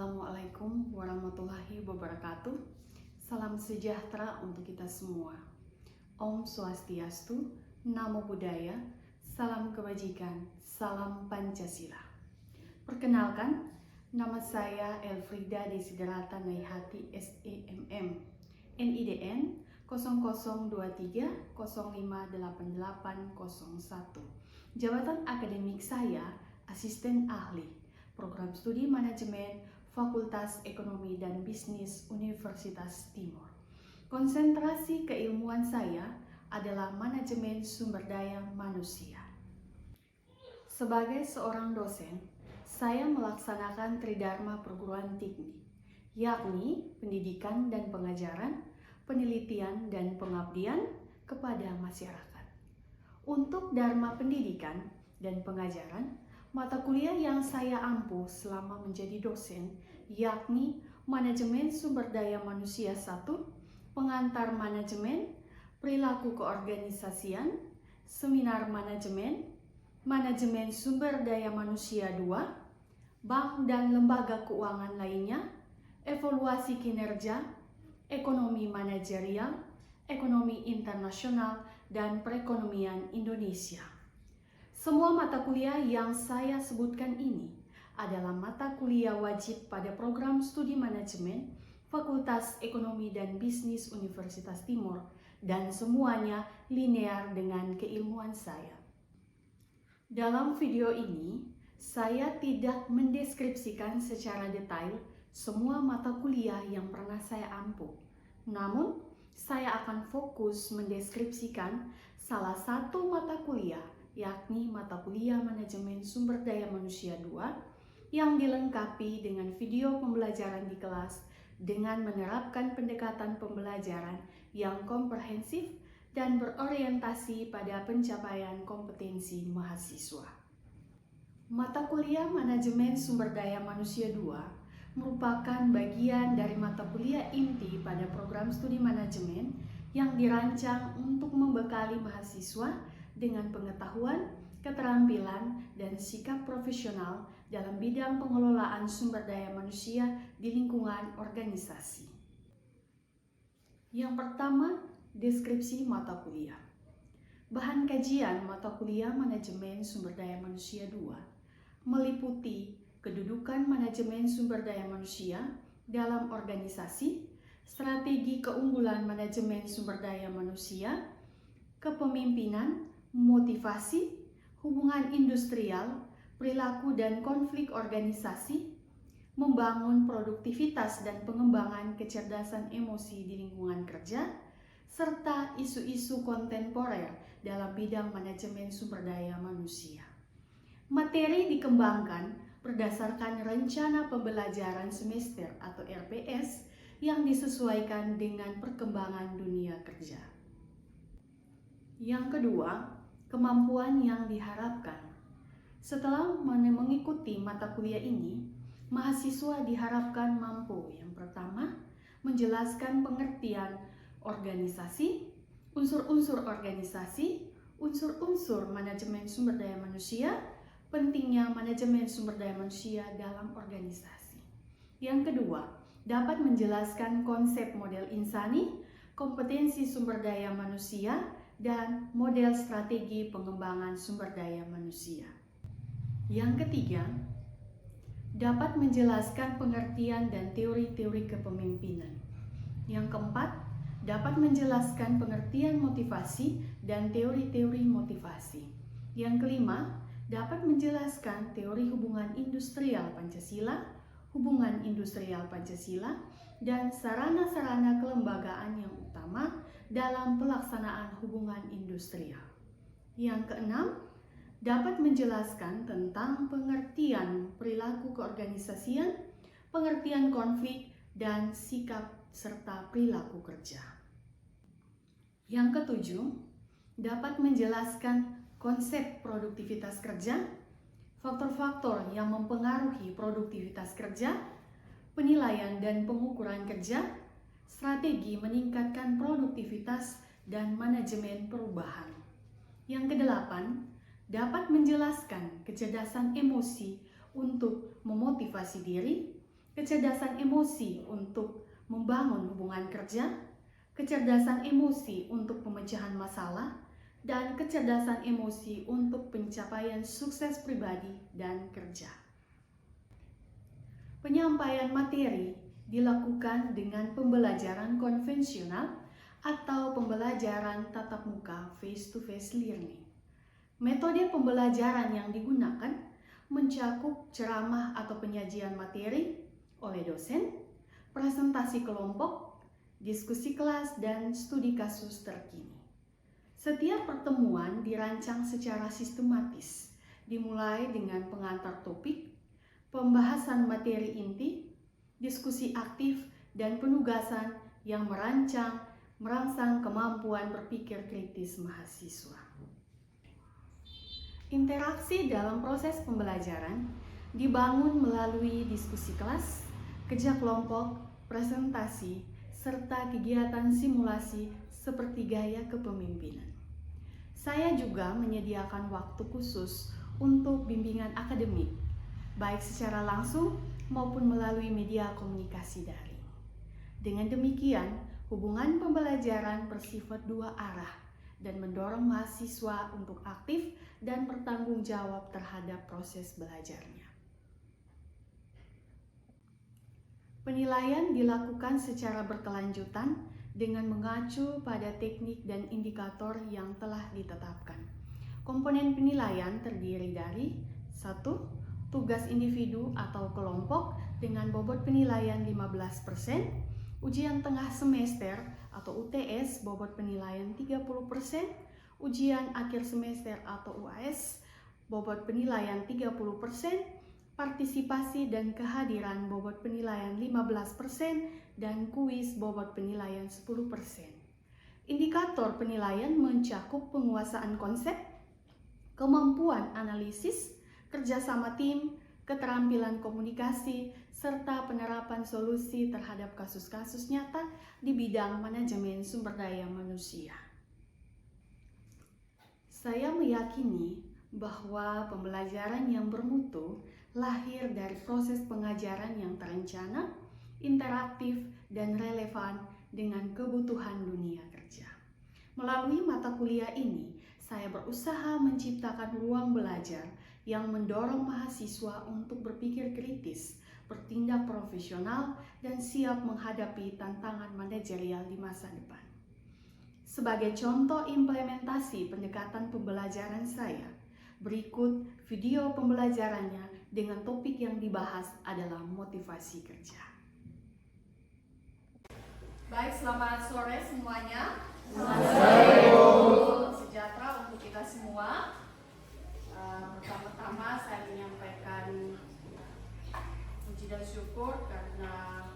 Assalamualaikum warahmatullahi wabarakatuh. Salam sejahtera untuk kita semua. Om Swastiastu, Namo Buddhaya, salam kebajikan, salam Pancasila. Perkenalkan, nama saya Elfrida Desiderata Naihati SEMM, NIDN 0023058801. Jabatan akademik saya Asisten Ahli Program Studi Manajemen Fakultas Ekonomi dan Bisnis Universitas Timur. Konsentrasi keilmuan saya adalah manajemen sumber daya manusia. Sebagai seorang dosen, saya melaksanakan Tridharma perguruan tinggi, yakni pendidikan dan pengajaran, penelitian dan pengabdian kepada masyarakat. Untuk Dharma pendidikan dan pengajaran, mata kuliah yang saya ampuh selama menjadi dosen yakni Manajemen Sumber Daya Manusia 1, Pengantar Manajemen, Perilaku Keorganisasian, Seminar Manajemen, Manajemen Sumber Daya Manusia 2, Bank dan Lembaga Keuangan lainnya, Evaluasi Kinerja, Ekonomi Manajerial, Ekonomi Internasional, dan Perekonomian Indonesia. Semua mata kuliah yang saya sebutkan ini adalah mata kuliah wajib pada program studi manajemen Fakultas Ekonomi dan Bisnis Universitas Timur dan semuanya linear dengan keilmuan saya. Dalam video ini, saya tidak mendeskripsikan secara detail semua mata kuliah yang pernah saya ampuh. Namun, saya akan fokus mendeskripsikan salah satu mata kuliah yakni mata kuliah Manajemen Sumber Daya Manusia 2 yang dilengkapi dengan video pembelajaran di kelas dengan menerapkan pendekatan pembelajaran yang komprehensif dan berorientasi pada pencapaian kompetensi mahasiswa. Mata kuliah Manajemen Sumber Daya Manusia 2 merupakan bagian dari mata kuliah inti pada program studi manajemen yang dirancang untuk membekali mahasiswa dengan pengetahuan, keterampilan, dan sikap profesional dalam bidang pengelolaan sumber daya manusia di lingkungan organisasi. Yang pertama, deskripsi mata kuliah. Bahan kajian mata kuliah Manajemen Sumber Daya Manusia 2 meliputi kedudukan manajemen sumber daya manusia dalam organisasi, strategi keunggulan manajemen sumber daya manusia, kepemimpinan, motivasi, hubungan industrial, perilaku dan konflik organisasi, membangun produktivitas dan pengembangan kecerdasan emosi di lingkungan kerja, serta isu-isu kontemporer dalam bidang manajemen sumber daya manusia. Materi dikembangkan berdasarkan rencana pembelajaran semester atau RPS yang disesuaikan dengan perkembangan dunia kerja. Yang kedua, kemampuan yang diharapkan. Setelah mengikuti mata kuliah ini, mahasiswa diharapkan mampu yang pertama, menjelaskan pengertian organisasi, unsur-unsur organisasi, unsur-unsur manajemen sumber daya manusia, pentingnya manajemen sumber daya manusia dalam organisasi. Yang kedua, dapat menjelaskan konsep model insani, kompetensi sumber daya manusia, dan model strategi pengembangan sumber daya manusia. Yang ketiga, dapat menjelaskan pengertian dan teori-teori kepemimpinan. Yang keempat, dapat menjelaskan pengertian motivasi dan teori-teori motivasi. Yang kelima, dapat menjelaskan teori hubungan industrial Pancasila, hubungan industrial Pancasila, dan sarana-sarana kelembagaan yang utama dalam pelaksanaan hubungan industrial. Yang keenam, dapat menjelaskan tentang pengertian perilaku keorganisasian, pengertian konflik, dan sikap serta perilaku kerja. Yang ketujuh, dapat menjelaskan konsep produktivitas kerja, faktor-faktor yang mempengaruhi produktivitas kerja, penilaian dan pengukuran kerja, strategi meningkatkan produktivitas dan manajemen perubahan. Yang kedelapan, dapat menjelaskan kecerdasan emosi untuk memotivasi diri, kecerdasan emosi untuk membangun hubungan kerja, kecerdasan emosi untuk pemecahan masalah, dan kecerdasan emosi untuk pencapaian sukses pribadi dan kerja. Penyampaian materi dilakukan dengan pembelajaran konvensional atau pembelajaran tatap muka face-to-face learning. Metode pembelajaran yang digunakan mencakup ceramah atau penyajian materi oleh dosen, presentasi kelompok, diskusi kelas, dan studi kasus terkini. Setiap pertemuan dirancang secara sistematis, dimulai dengan pengantar topik, pembahasan materi inti, diskusi aktif, dan penugasan yang merangsang kemampuan berpikir kritis mahasiswa. Interaksi dalam proses pembelajaran dibangun melalui diskusi kelas, kerja kelompok, presentasi, serta kegiatan simulasi seperti gaya kepemimpinan. Saya juga menyediakan waktu khusus untuk bimbingan akademik, baik secara langsung maupun melalui media komunikasi daring. Dengan demikian, hubungan pembelajaran bersifat dua arah dan mendorong mahasiswa untuk aktif dan bertanggung jawab terhadap proses belajarnya. Penilaian dilakukan secara berkelanjutan dengan mengacu pada teknik dan indikator yang telah ditetapkan. Komponen penilaian terdiri dari 1. Tugas individu atau kelompok dengan bobot penilaian 15%, ujian tengah semester atau UTS bobot penilaian 30%, ujian akhir semester atau UAS bobot penilaian 30%, partisipasi dan kehadiran bobot penilaian 15%, dan kuis bobot penilaian 10%. Indikator penilaian mencakup penguasaan konsep, kemampuan analisis, kerjasama tim, keterampilan komunikasi, serta penerapan solusi terhadap kasus-kasus nyata di bidang manajemen sumber daya manusia. Saya meyakini bahwa pembelajaran yang bermutu lahir dari proses pengajaran yang terencana, interaktif, dan relevan dengan kebutuhan dunia kerja. Melalui mata kuliah ini, saya berusaha menciptakan ruang belajar yang mendorong mahasiswa untuk berpikir kritis, bertindak profesional, dan siap menghadapi tantangan manajerial di masa depan. Sebagai contoh implementasi pendekatan pembelajaran saya, berikut video pembelajarannya dengan topik yang dibahas adalah motivasi kerja. Baik, selamat sore semuanya. Selamat sore. Sejahtera untuk kita semua. Pertama-tama saya menyampaikan puji dan syukur karena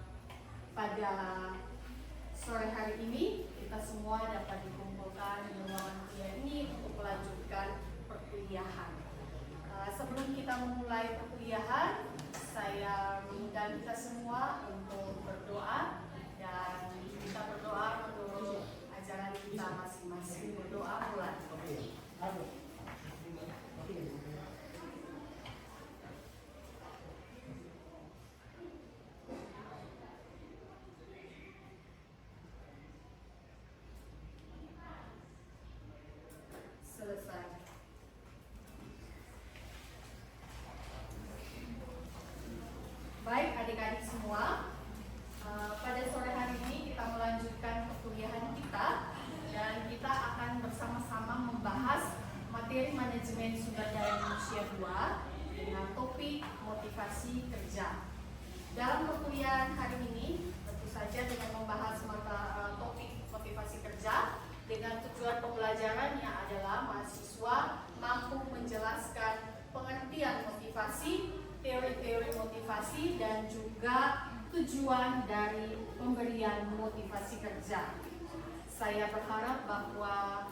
pada sore hari ini kita semua dapat dikumpulkan di ruangan kuliah ini untuk melanjutkan perkuliahan. Sebelum kita memulai perkuliahan, saya mengundang kita semua untuk berdoa dan kita berdoa menurut ajaran kita masing-masing. Berdoa mulai. Selesai. Baik adik-adik semua, pada sore hari ini kita melanjutkan perkuliahan kita dan kita akan bersama-sama membahas materi manajemen sumber daya manusia 2 dengan topik motivasi kerja. Dalam perkuliahan hari ini tentu saja dengan membahas topik motivasi kerja dengan tujuan pembelajarannya adalah mahasiswa mampu menjelaskan pengertian motivasi, teori-teori motivasi, dan juga tujuan dari pemberian motivasi kerja. Saya berharap bahwa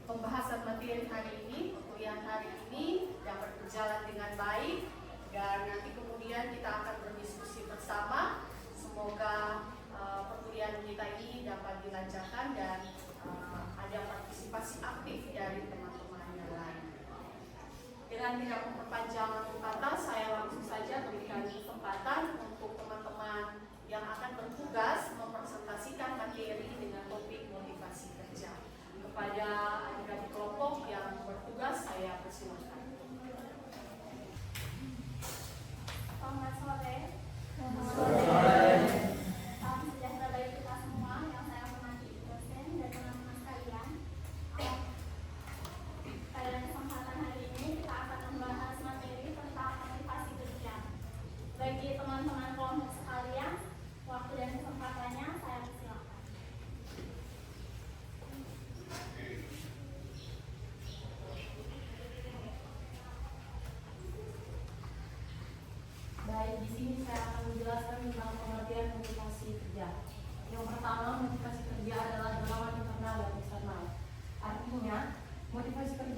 pembahasan materi hari ini, perkuliahan hari ini dapat berjalan dengan baik dan nanti kemudian kita akan berdiskusi bersama. Semoga perkuliahan kita ini dapat dilancarkan dan ada partisipasi aktif dari teman-teman yang lain. Dengan tidak memperpanjang waktu kata, saya langsung saja berikan kesempatan untuk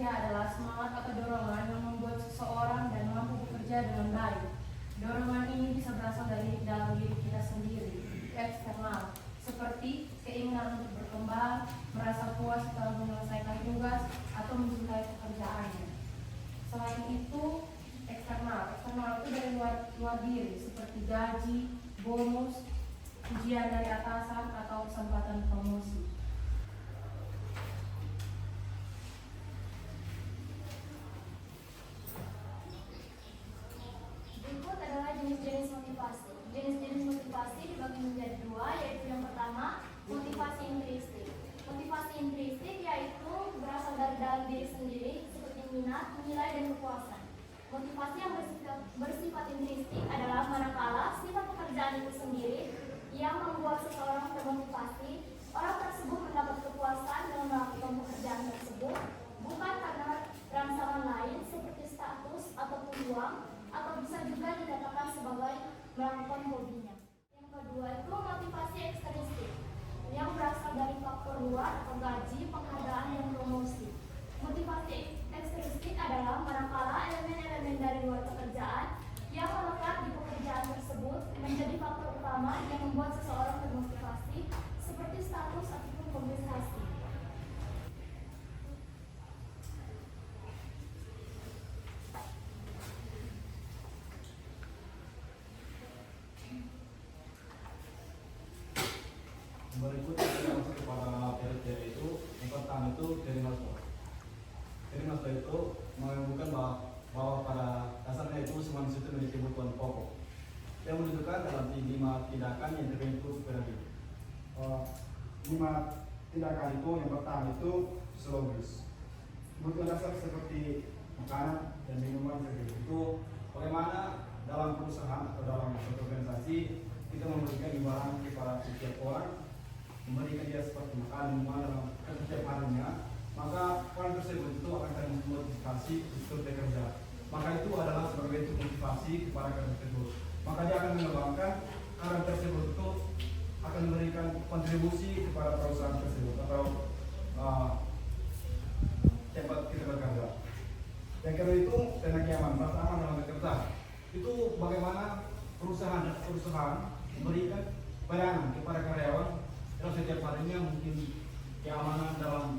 bekerja adalah semangat atau dorongan yang membuat seseorang dan mampu bekerja dengan baik. Dorongan ini bisa berasal dari dalam diri kita sendiri, eksternal, seperti keinginan untuk berkembang, merasa puas setelah menyelesaikan tugas, atau mencintai pekerjaannya. Selain itu, eksternal itu dari luar diri, seperti gaji, bonus, pujian dari atasan, atau kesempatan promosi. Berikut adalah jenis-jenis motivasi. Jenis-jenis motivasi dibagi menjadi dua, yaitu yang pertama, motivasi intrinsik. Motivasi intrinsik yaitu berasal dari dalam diri sendiri, seperti minat, nilai, dan kepuasan. Motivasi yang bersifat intrinsik adalah manakala sifat pekerjaan itu sendiri yang membuat seseorang termotivasi. Orang tersebut mendapat kepuasan dengan melakukan pekerjaan tersebut, bukan karena rangsangan lain seperti status ataupun uang, atau bisa juga dikatakan sebagai melakukan hobinya. Yang kedua itu motivasi ekstrinsik, yang berasal dari faktor luar atau gaji, penghargaan, dan promosi. Motivasi ekstrinsik adalah manakala elemen-elemen dari luar pekerjaan yang melekat di pekerjaan tersebut menjadi faktor utama yang membuat seseorang termotivasi, seperti status ataupun kompensasi. Berikut kita masuk kepada kriteria itu. Yang pertama itu Kerimasto. Kerimasto itu menunjukkan bahwa pada dasarnya itu semua manusia itu memiliki kebutuhan pokok yang menunjukkan dalam 5 tindakan yang terbentuk piramida. 5 tindakan itu, yang pertama itu fisiologis. Kebutuhan dasar seperti makanan dan minuman itu bagaimana dalam perusahaan atau dalam suatu organisasi kita memberikan imbalan kepada setiap orang, memberikan dia seperti makan minuman dalam setiap harinya, maka orang tersebut itu akan termotivasi untuk bekerja. Maka itu adalah sebagai bentuk motivasi kepada karyawan tersebut. Maka dia akan mengembangkan karyawan tersebut itu akan memberikan kontribusi kepada perusahaan tersebut atau tempat kita bekerja. Yang kedua itu tenaga nyaman, merasa aman dalam bekerja. Itu bagaimana perusahaan memberikan pelayanan kepada karyawan dalam setiap harinya, mungkin keamanan dalam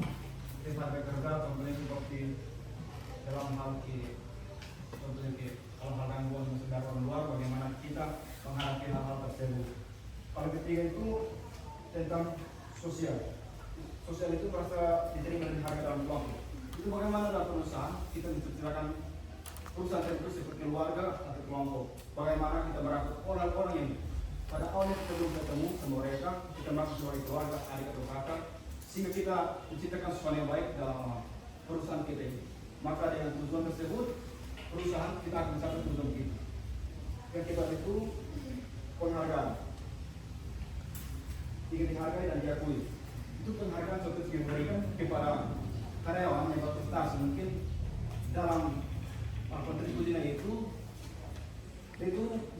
tempat bekerja, contohnya seperti dalam hal kalau hal gangguan dari orang luar, bagaimana kita menghadapi hal-hal tersebut. Paling ketiga itu tentang sosial. Sosial itu merasa diterima dan harga dalam kelompok. Itu bagaimana dalam perusahaan kita menciptakan perusahaan tersebut seperti keluarga atau kelompok. Bagaimana kita merangkul orang-orang yang pada awalnya kita belum ketemu sama mereka, kita masuk sebagai keluarga, adik atau kakak, sehingga kita menciptakan sesuatu yang baik dalam perusahaan kita ini. Maka dengan tujuan tersebut, perusahaan kita akan mencapai tujuan kita. Yang kedua itu penghargaan. Ingin dihargai dan diakui. Itu penghargaan suatu yang diberikan kepada karyawan yang berprestasi, mungkin dalam kontribusinya itu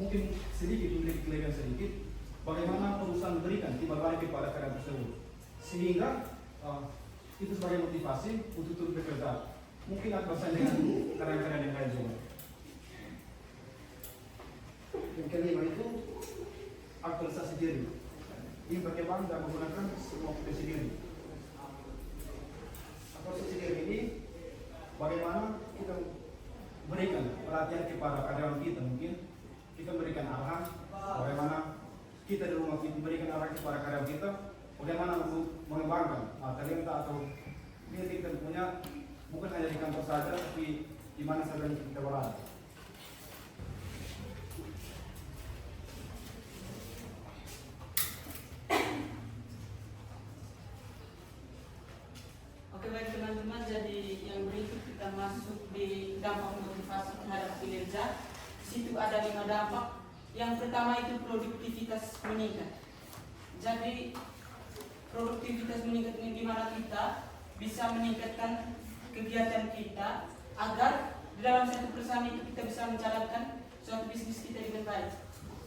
mungkin sedikit, memiliki kelebihan sedikit. Bagaimana perusahaan memberikan timbal balik kepada karyawan tersebut, sehingga itu sebagai motivasi untuk terus bekerja. Mungkin akan bersaing dengan karyawan-karyawan yang lain juga. Yang kelima itu aktualisasi diri. Ini bagaimana dan menggunakan semua potensi diri. Aktualisasi diri ini bagaimana kita berikan pelatihan kepada karyawan kita, mungkin kita berikan arahan bagaimana kita di rumah kita berikan arahan kepada karyawan kita, bagaimana mengembangkan talenta atau ini kita punya bukan hanya di kantor saja, tapi di mana saja kita berada. Oke baik teman-teman, jadi yang berikut kita masuk di dampak motivasi terhadap kinerja. Di situ ada 5 dampak. Yang pertama itu produktivitas meningkat. Jadi produktivitas meningkat ini di mana kita bisa meningkatkan kegiatan kita agar di dalam satu perusahaan itu kita bisa menjalankan suatu bisnis kita dengan baik.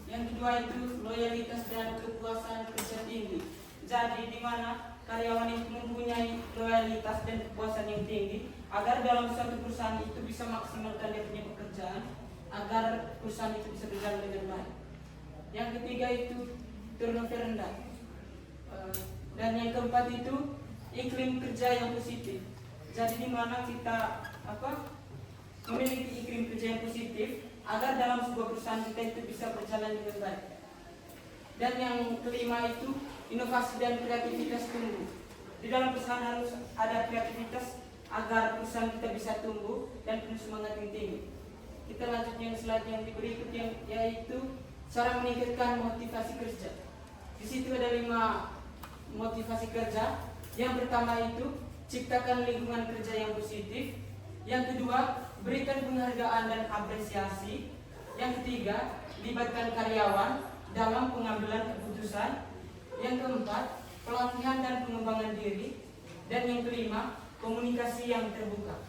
Yang kedua itu loyalitas dan kepuasan kerja tinggi. Jadi di mana karyawan itu mempunyai loyalitas dan kepuasan yang tinggi agar dalam suatu perusahaan itu bisa maksimalkan dia punya pekerjaan agar perusahaan itu bisa berjalan dengan baik. Yang ketiga itu turnover rendah. Dan yang keempat itu iklim kerja yang positif. Jadi di mana kita memiliki iklim kerja yang positif agar dalam sebuah perusahaan kita itu bisa berjalan dengan baik. Dan yang kelima itu inovasi dan kreativitas tumbuh. Di dalam perusahaan harus ada kreativitas agar perusahaan kita bisa tumbuh dan penuh semangat yang tinggi. Kita lanjut yang slide yang berikut yaitu cara meningkatkan motivasi kerja. Di situ ada 5 motivasi kerja. Yang pertama itu ciptakan lingkungan kerja yang positif. Yang kedua, berikan penghargaan dan apresiasi. Yang ketiga, libatkan karyawan dalam pengambilan keputusan. Yang keempat, pelatihan dan pengembangan diri. Dan yang kelima, komunikasi yang terbuka.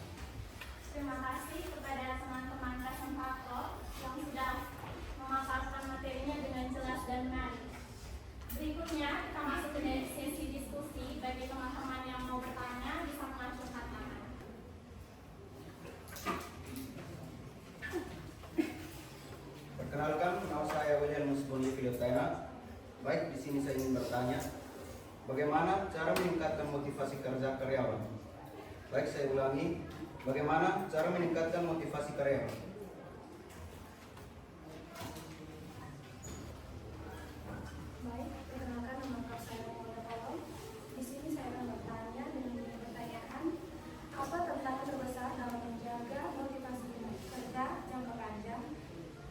Terima kasih kepada teman-teman presentator yang sudah memaparkan materinya dengan jelas dan menarik. Berikutnya kita masuk ke sesi diskusi. Bagi teman-teman yang mau bertanya bisa melancurkan tangan. Perkenalkan, nama saya William Musboni Filipena. Baik, di sini saya ingin bertanya, bagaimana cara meningkatkan motivasi kerja karyawan? Baik, saya ulangi, bagaimana cara meningkatkan motivasi karyawan? Baik, perkenalkan nama lengkap saya Paula Tolong. Di sini saya akan bertanya dengan pertanyaan, apa tantangan terbesar dalam menjaga motivasi kerja jangka panjang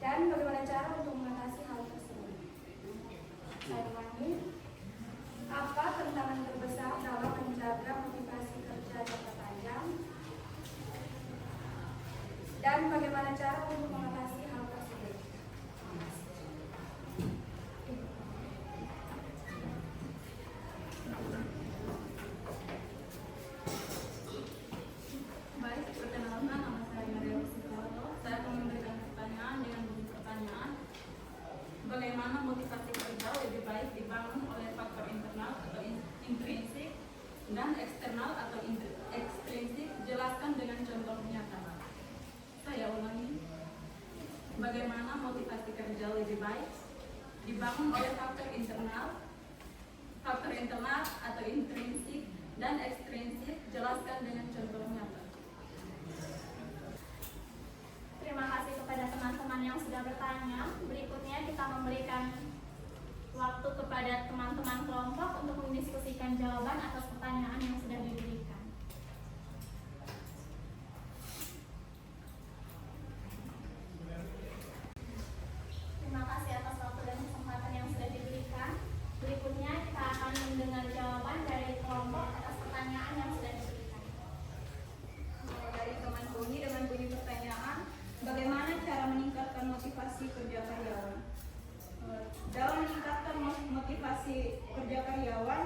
dan bagaimana cara untuk mengatasi hal tersebut? Saya ulangi, apa tantangan terbesar dalam menjaga motivasi kerja jangka panjang dan bagaimana cara untuk mengatasi hal tersebut? Baik, perkenalkan nama saya Maria Luciano. Saya akan memberikan pertanyaan dengan bunyi pertanyaan. Bagaimana motivasi kerja lebih baik dibangun oleh faktor internal atau intrinsik dan eksternal atau ekstrinsik? Jelaskan dengan contoh nyata. Saya ulangi. Bagaimana motivasi kerja lebih baik dibangun oleh faktor internal atau intrinsik dan ekstrinsik? Jelaskan dengan contoh nyata. Terima kasih kepada teman-teman yang sudah bertanya. Berikutnya kita memberikan waktu kepada teman-teman kelompok untuk mendiskusikan jawaban atas pertanyaan yang sudah diberikan. Terima kasih atas waktu dan kesempatan yang sudah diberikan. Berikutnya kita akan mendengar jawaban dari kelompok atas pertanyaan yang sudah diberikan. Dari teman Buni dengan bunyi pertanyaan, bagaimana cara meningkatkan motivasi kerja karyawan? Dalam meningkatkan motivasi kerja karyawan,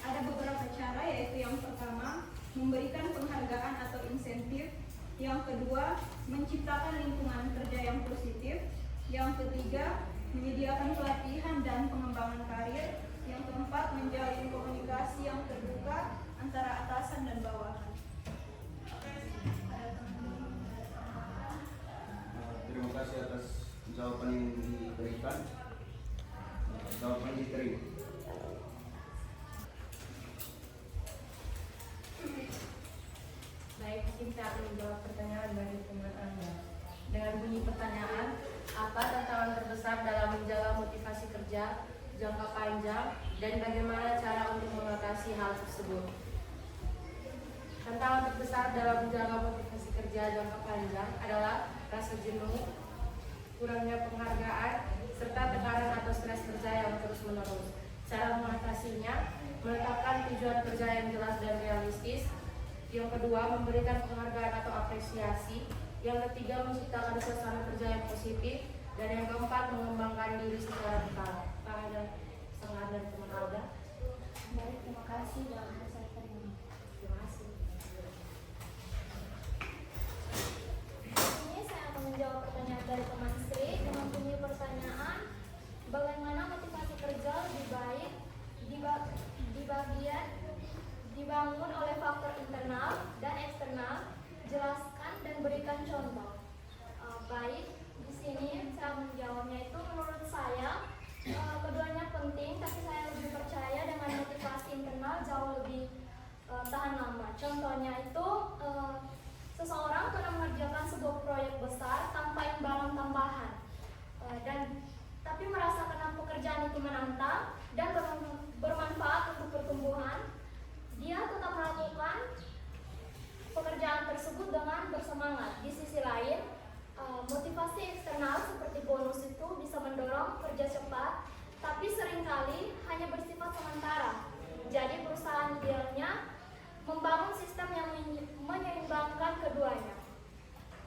ada beberapa cara, yaitu yang pertama, memberikan penghargaan atau insentif. Yang kedua, menciptakan lingkungan kerja yang positif. Yang ketiga, menyediakan pelatihan dan pengembangan karir. Yang keempat, menjalin komunikasi yang terbuka antara atasan dan bawahan. Terima kasih atas jawaban yang diberikan. Jawaban diterima. Baik, mungkin saya akan menjawab pertanyaan dari teman Anda. Dengan bunyi pertanyaan, apa tantangan terbesar dalam menjaga motivasi kerja jangka panjang dan bagaimana cara untuk mengatasi hal tersebut? Tantangan terbesar dalam menjaga motivasi kerja jangka panjang adalah rasa jenuh, kurangnya penghargaan, serta tekanan atau stres kerja yang terus-menerus. Cara mengatasinya, menetapkan tujuan kerja yang jelas dan realistis. Yang kedua, memberikan penghargaan atau apresiasi. Yang ketiga, menciptakan suasana kerja yang positif. Dan yang keempat, mengembangkan diri secara berkala. Pak ada setengah dari teman Alda. Baik, terima kasih dan saya terima. Terima kasih. Ini saya akan menjawab pertanyaan dari teman Sri dengan bunyi pertanyaan, bagaimana motivasi kerja lebih baik di bagian semakin menantang dan bermanfaat untuk pertumbuhan, dia tetap melakukan pekerjaan tersebut dengan bersemangat. Di sisi lain, motivasi eksternal seperti bonus itu bisa mendorong kerja cepat, tapi seringkali hanya bersifat sementara. Jadi perusahaan idealnya membangun sistem yang menyeimbangkan keduanya.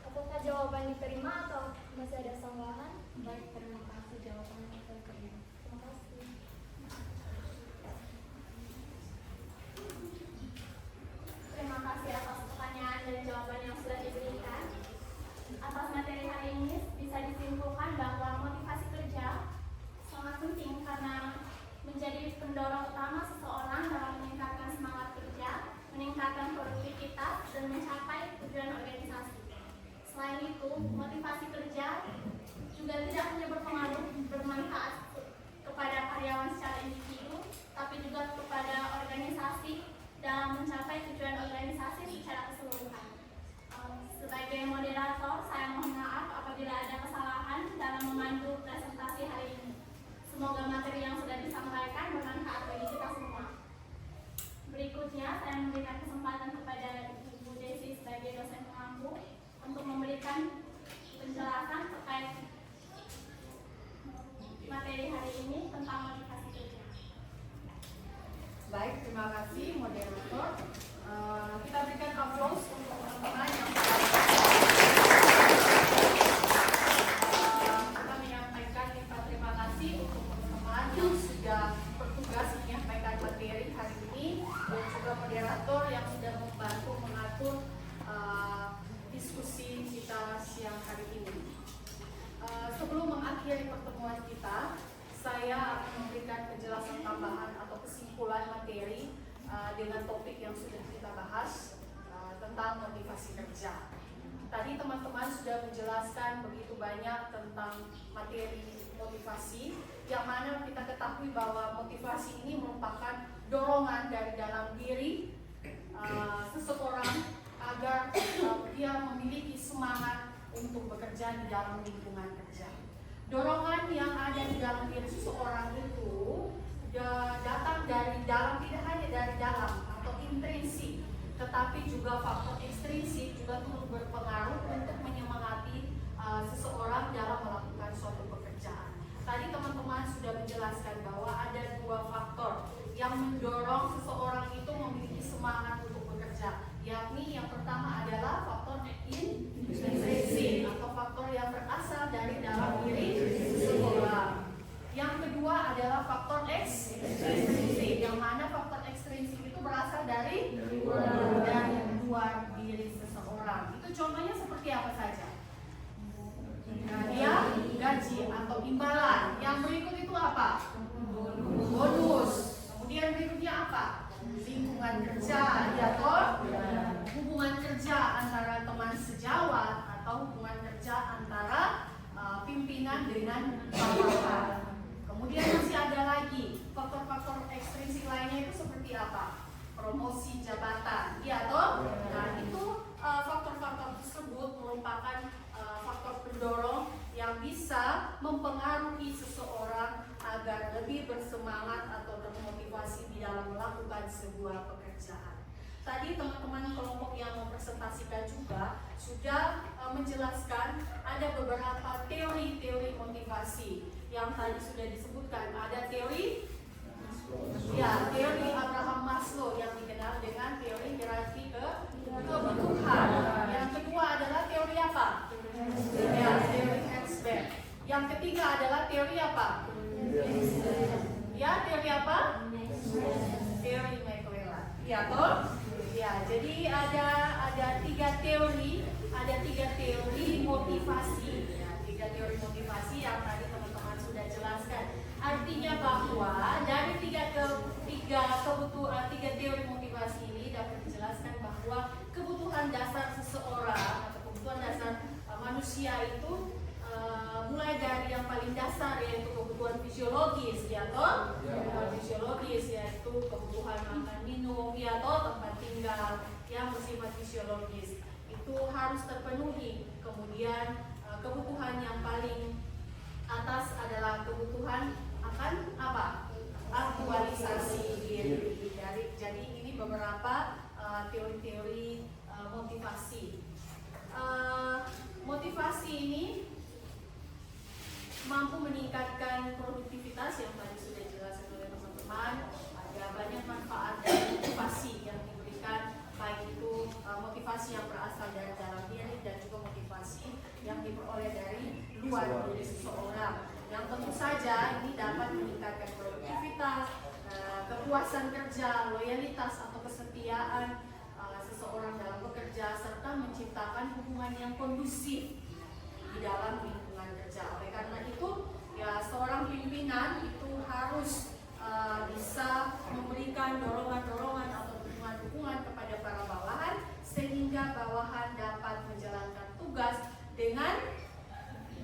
Apakah jawaban diterima atau masih ada sanggahan? Baik, terima kasih jawabannya diterima. Terima kasih. Terima kasih atas pertanyaan dan jawaban yang sudah diberikan. Atas materi hari ini bisa disimpulkan bahwa motivasi kerja sangat penting karena menjadi pendorong utama seseorang dalam meningkatkan semangat kerja, meningkatkan produktivitas, dan mencapai tujuan organisasi. Selain itu, motivasi kerja juga tidak hanya bermanfaat kepada karyawan secara individu, tapi juga kepada organisasi dalam mencapai tujuan organisasi secara keseluruhan. Sebagai moderator, saya mohon maaf apabila ada kesalahan dalam memandu presentasi hari ini. Semoga materi yang sudah disampaikan bermanfaat bagi kita semua. Berikutnya, saya memberikan kesempatan kepada Ibu Desi sebagai dosen pengampu untuk memberikan penjelasan terkait materi hari ini tentang motivasi kerja. Baik, terima kasih moderator. Kita berikan aplaus untuk teman-teman yang kita menyampaikan terima kasih untuk teman-teman yang sudah bertugas menyampaikan materi hari ini dan juga moderator yang sudah membantu mengatur diskusi kita siang hari ini. Sebelum mengakhiri pertemuan kita, saya akan memberikan penjelasan tambahan atau kesimpulan materi dengan topik yang sudah kita bahas tentang motivasi kerja. Tadi teman-teman sudah menjelaskan begitu banyak tentang materi motivasi, yang mana kita ketahui bahwa motivasi ini merupakan dorongan dari dalam diri seseorang agar dia memiliki semangat untuk bekerja di dalam lingkungan kerja. Dorongan yang ada di dalam diri seseorang itu datang dari dalam, tidak hanya dari dalam atau intrinsik, tetapi juga faktor ekstrinsik juga turut berpengaruh untuk menyemangati seseorang dalam melakukan suatu pekerjaan. Tadi teman-teman sudah menjelaskan bahwa ada dua faktor yang mendorong seseorang itu memiliki semangat untuk bekerja, yakni yang pertama adalah faktor intrinsik atau faktor yang berasal dari dalam diri seseorang. Yang kedua adalah faktor ekstrinsik, yang mana faktor ekstrinsik itu berasal dari luar diri seseorang. Itu contohnya seperti apa saja? Hadiah, gaji atau imbalan. Yang berikut itu apa? Bonus. Kemudian berikutnya apa? Lingkungan kerja, ya toh? Hubungan kerja antara teman sejawat atau hubungan kerja antara pimpinan dengan bawahan. Kemudian masih ada lagi faktor-faktor ekstrinsik lainnya itu seperti apa? Promosi jabatan, ya toh? Nah, itu faktor-faktor tersebut merupakan faktor pendorong yang bisa mempengaruhi seseorang agar lebih bersemangat atau termotivasi di dalam melakukan sebuah pekerjaan. Tadi teman-teman kelompok yang mempresentasikan juga sudah menjelaskan ada beberapa teori-teori motivasi yang tadi sudah disebutkan. Ada teori Abraham Maslow yang dikenal dengan teori hierarki kebutuhan. Yang kedua adalah teori apa? Teori Herzberg. Yang ketiga adalah teori apa? Teori apa? Teori McClelland. Ya toh? Ya, jadi ada tiga teori motivasi. Ya, tiga teori motivasi yang tadi teman-teman sudah jelaskan. Artinya bahwa dari tiga teori motivasi ini dapat dijelaskan bahwa kebutuhan dasar seseorang atau kebutuhan dasar manusia itu mulai dari yang paling dasar yaitu kebutuhan fisiologis, ya toh? Kebutuhan fisiologis yaitu kebutuhan makan minum, ya toh, tempat tinggal yang bersifat fisiologis itu harus terpenuhi. Kemudian kebutuhan yang paling atas adalah kebutuhan akan apa? Aktualisasi diri. Jadi ini beberapa teori-teori motivasi. Motivasi ini mampu meningkatkan produktivitas yang tadi sudah dijelaskan oleh teman-teman. Ada banyak manfaat dari motivasi yang diberikan, baik itu motivasi yang berasal dari dalam diri dan juga motivasi yang diperoleh dari luar diri seseorang. Yang tentu saja ini dapat meningkatkan produktivitas, kepuasan kerja, loyalitas atau kesetiaan seseorang dalam bekerja, serta menciptakan hubungan yang kondusif di dalam lingkungan kerja. Oleh karena itu, ya seorang pimpinan itu harus bisa memberikan dorongan-dorongan atau dukungan-dukungan kepada para bawahan sehingga bawahan dapat menjalankan tugas dengan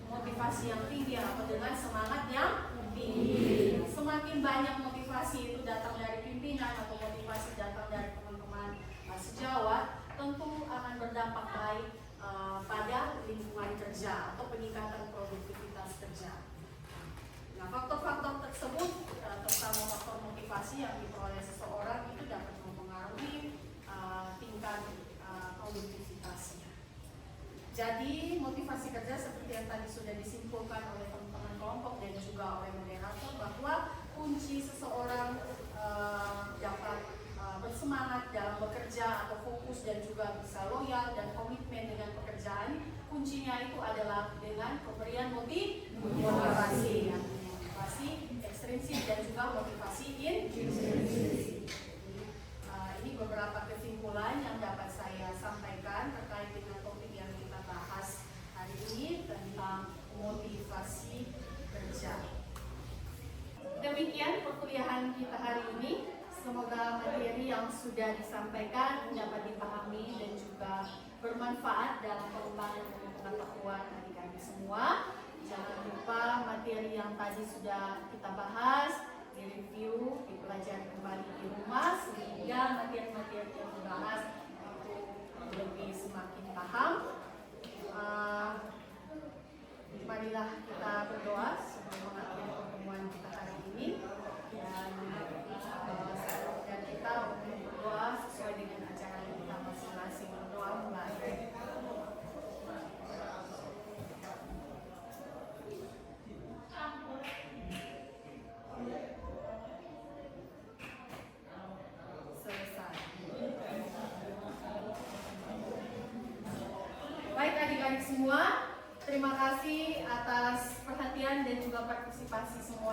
motivasi yang tinggi atau dengan semangat yang tinggi. Semakin banyak motivasi itu datang dari pimpinan atau motivasi datang dari teman-teman sejawat, tentu akan berdampak baik pada lingkungan kerja atau peningkatan produktivitas kerja. Nah, faktor-faktor tersebut, terutama faktor motivasi yang diperoleh seseorang itu dapat mempengaruhi tingkat produktivitasnya. Jadi motivasi kerja seperti yang tadi sudah disimpulkan oleh teman-teman kelompok dan juga oleh moderator, bahwa kunci seseorang dapat bersemangat dalam bekerja atau fokus dan juga bisa loyal dan komitmen dengan pekerjaan, kuncinya itu adalah dengan pemberian motivasi, motivasi ekstrinsik dan juga motivasi intrinsik. Ini beberapa kesimpulan yang dapat saya sampaikan terkait dengan topik yang kita bahas hari ini tentang motivasi kerja. Demikian perkuliahan kita hari ini. Semoga materi yang sudah disampaikan dapat dipahami dan juga bermanfaat dalam pengembangan pengetahuan adik-adik semua. Jangan lupa materi yang tadi sudah kita bahas, direview, dipelajari kembali di rumah sehingga materi-materi yang dibahas itu lebih semakin paham. Marilah kita berdoa sebelum mengakhiri pertemuan kita hari ini, dan kita berdoa sesuai dengan acara kita masing-masing. Berdoa mulai. Selesai. Baik adik-adik semua, terima kasih atas perhatian dan juga partisipasi semua.